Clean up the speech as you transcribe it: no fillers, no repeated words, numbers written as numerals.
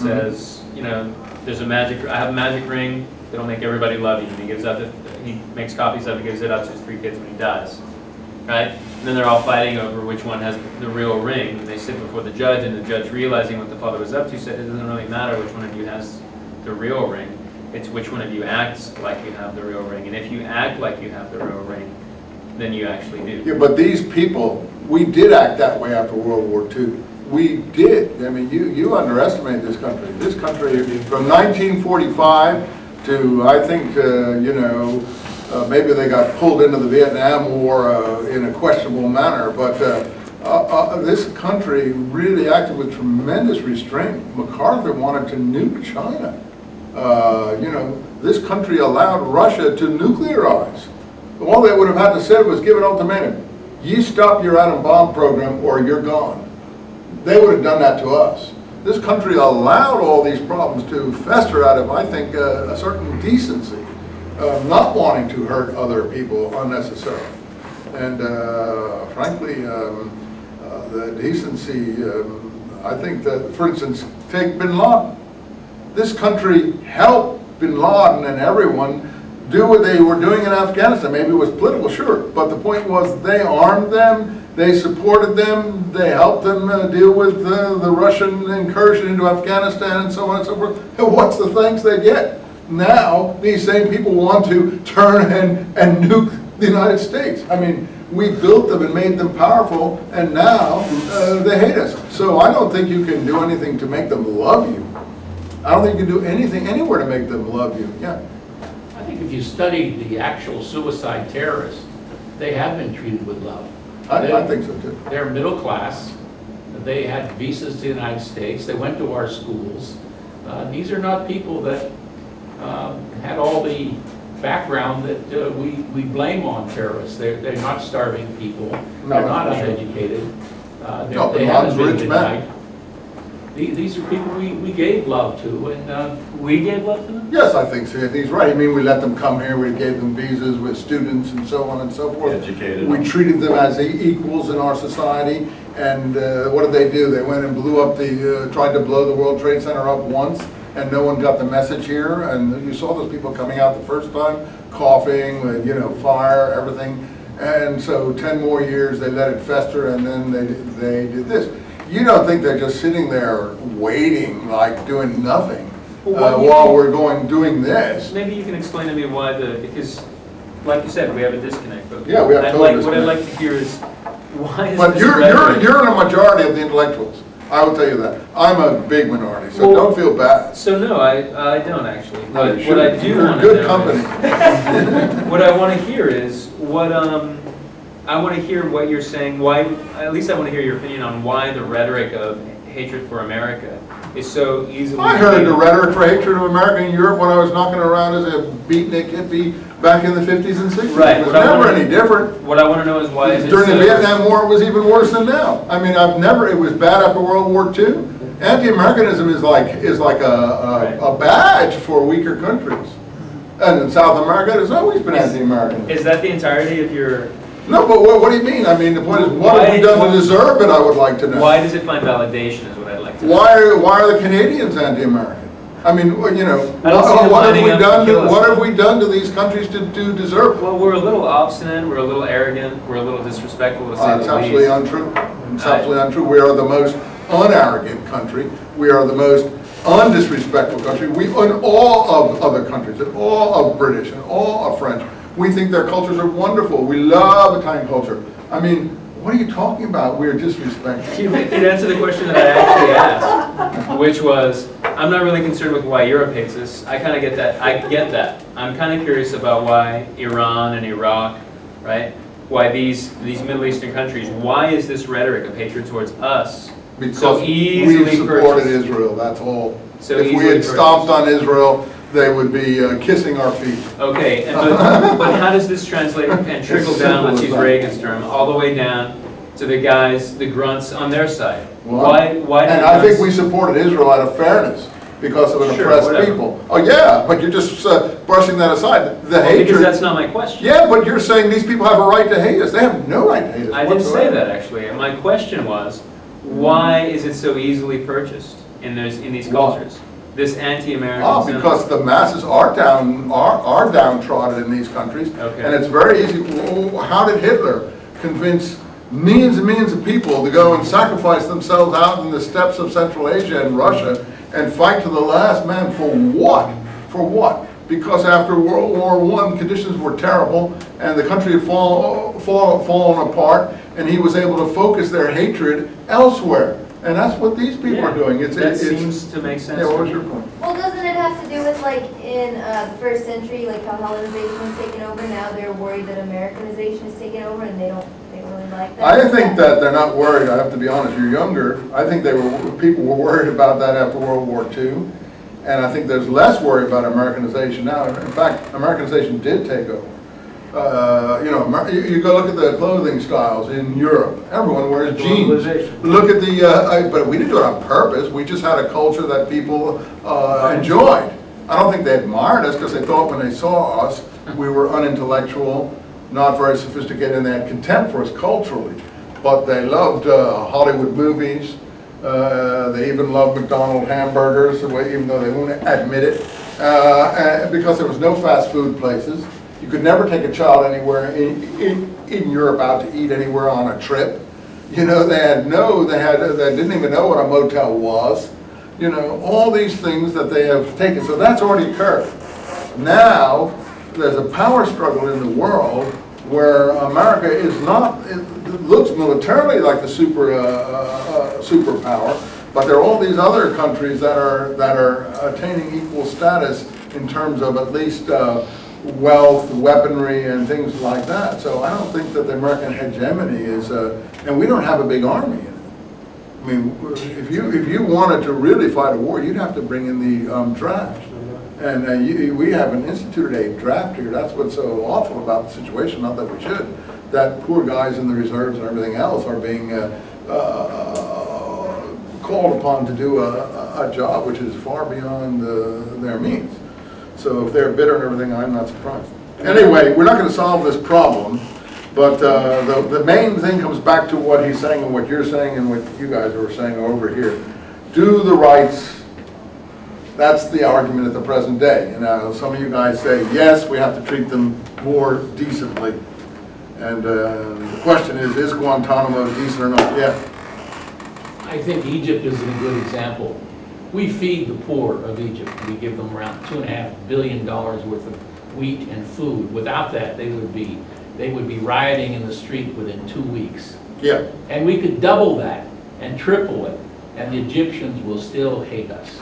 says, you know, there's a magic, I have a magic ring that'll make everybody love you. And he gives out he makes copies of it, gives it out to his 3 kids when he dies, right? And then they're all fighting over which one has the real ring. And they sit before the judge, and the judge, realizing what the father was up to, said it doesn't really matter which one of you has the real ring. It's which one of you acts like you have the real ring. And if you act like you have the real ring, then you actually do. Yeah, but these people, we did act that way after World War II. We did. I mean, you underestimate this country. This country, from 1945 to, I think, you know, maybe they got pulled into the Vietnam War in a questionable manner, but this country really acted with tremendous restraint. MacArthur wanted to nuke China. You know, this country allowed Russia to nuclearize. All they would have had to say was give an ultimatum. You stop your atom bomb program or you're gone. They would have done that to us. This country allowed all these problems to fester out of, I think, a certain decency, not wanting to hurt other people unnecessarily. And frankly, the decency, I think that, for instance, take bin Laden. This country helped bin Laden and everyone do what they were doing in Afghanistan. Maybe it was political, sure, but the point was they armed them, they supported them, they helped them deal with the Russian incursion into Afghanistan and so on and so forth. And what's the thanks they get? Now, these same people want to turn and nuke the United States. I mean, we built them and made them powerful, and now they hate us. So I don't think you can do anything to make them love you. I don't think you can do anything anywhere to make them love you. Yeah. I think if you study the actual suicide terrorists, they have been treated with love. I think so too. They're middle class. They had visas to the United States. They went to our schools. These are not people that had all the background that we blame on terrorists. They're not starving people. No, they're not uneducated. No, they Laden's haven't been rich men. denied. These are people we gave love to, and We gave love to them? Yes, I think so. He's right. I mean, we let them come here. We gave them visas with students and so on and so forth. Educated. We treated them as equals in our society. And what did they do? They went and blew up tried to blow the World Trade Center up once, and no one got the message here. And you saw those people coming out the first time, coughing, with, you know, fire, everything. And so 10 more years, they let it fester, and then they did this. You don't think they're just sitting there waiting, like doing nothing, while we're doing this? Maybe you can explain to me why because, like you said, we have a disconnect. But Yeah, we have total disconnect. What I'd like to hear is why is But this you're rhetoric- in a majority of the intellectuals. I will tell you that. I'm a big minority, so Well, don't feel bad. So no, I don't actually. No, But you what I shouldn't. do You're want in to good know company. what I want to hear is what I want to hear what you're saying. Why? At least I want to hear your opinion on why the rhetoric of hatred for America is so easily. I heard the rhetoric for hatred of America in Europe when I was knocking around as a beatnik hippie back in the 50s and 60s. Right. It was never any different. What I want to know is why is it During the so- Vietnam War, it was even worse than now. I mean, it was bad after World War II. Anti-Americanism is like a badge for weaker countries. And in South America, there's always been anti-Americanism. Is that the entirety of your? No, but what do you mean? I mean, the point is, what have we done to deserve it, I would like to know. Why does it find validation is what I'd like to know. Why are the Canadians anti-American? I mean, you know, I don't see them what have lining we up to done? kill us. What have we done to these countries to deserve it? Well, we're a little obstinate, we're a little arrogant, we're a little disrespectful to say It's the absolutely least. untrue. It's absolutely untrue. We are the most unarrogant country. We are the most undisrespectful country. We, in all of other countries, in all of British, and all of French, we think their cultures are wonderful. We love Italian culture. I mean, what are you talking about? We're disrespectful. You'd answer the question that I actually asked, which was, I'm not really concerned with why Europe hates us. I kind of get that. I get that. I'm kind of curious about why Iran and Iraq, right? Why these Middle Eastern countries, why is this rhetoric of hatred towards us Because so easily we supported purchased? Israel, that's all. So if we easily had stomped purchased. on Israel, they would be kissing our feet. Okay, but how does this translate and trickle down, let's use Reagan's term, all the way down to the guys, the grunts on their side? Well, Why do and the I think grunts- we supported Israel out of fairness because of an Sure, oppressed whatever. people. Oh yeah, but you're just brushing that aside. The Well, hatred. because that's not my question. Yeah, but you're saying these people have a right to hate us. They have no right to hate us I didn't say whatsoever. that actually. My question was, why is it so easily purchased? in these Why? cultures. This anti-American Oh, sentiment. because the masses are downtrodden in these countries, Okay. and it's very easy. How did Hitler convince millions and millions of people to go and sacrifice themselves out in the steppes of Central Asia and Russia and fight to the last man for what? For what? Because after World War I, conditions were terrible, and the country had fallen apart, and he was able to focus their hatred elsewhere. And that's what these people Yeah, are doing. that seems to make sense. Yeah, what to was me. your point? Well, doesn't it have to do with like in the first century, like how Hellenization was taken over? Now they're worried that Americanization is taking over, and they don't really like that. I think that they're not worried. I have to be honest. You're younger. I think people were worried about that after World War II, and I think there's less worry about Americanization now. In fact, Americanization did take over. You know, you go look at the clothing styles in Europe. Everyone wears jeans. Look at the, but we didn't do it on purpose. We just had a culture that people enjoyed. I don't think they admired us because they thought when they saw us, we were unintellectual, not very sophisticated, and they had contempt for us culturally. But they loved Hollywood movies. They even loved McDonald's hamburgers, even though they won't admit it, because there was no fast food places. You could never take a child anywhere in Europe out to eat anywhere on a trip. You know, they didn't even know what a motel was. You know, all these things that they have taken. So that's already occurred. Now, there's a power struggle in the world where America is not, it looks militarily like the superpower, but there are all these other countries that are attaining equal status in terms of at least wealth, weaponry, and things like that. So I don't think that the American hegemony is, and we don't have a big army in it. I mean, if you wanted to really fight a war, you'd have to bring in the draft. And we haven't instituted a draft here. That's what's so awful about the situation, not that we should. That poor guys in the reserves and everything else are being called upon to do a job which is far beyond their means. So if they're bitter and everything, I'm not surprised. Anyway, we're not going to solve this problem, but the main thing comes back to what he's saying and what you're saying and what you guys were saying over here. Do the rights. That's the argument at the present day. Now, some of you guys say, yes, we have to treat them more decently. And the question is Guantanamo decent or not? Yeah. I think Egypt is a good example. We feed the poor of Egypt. We give them around $2.5 billion worth of wheat and food. Without that, they would be rioting in the street within 2 weeks. Yeah. And we could double that and triple it, and the Egyptians will still hate us.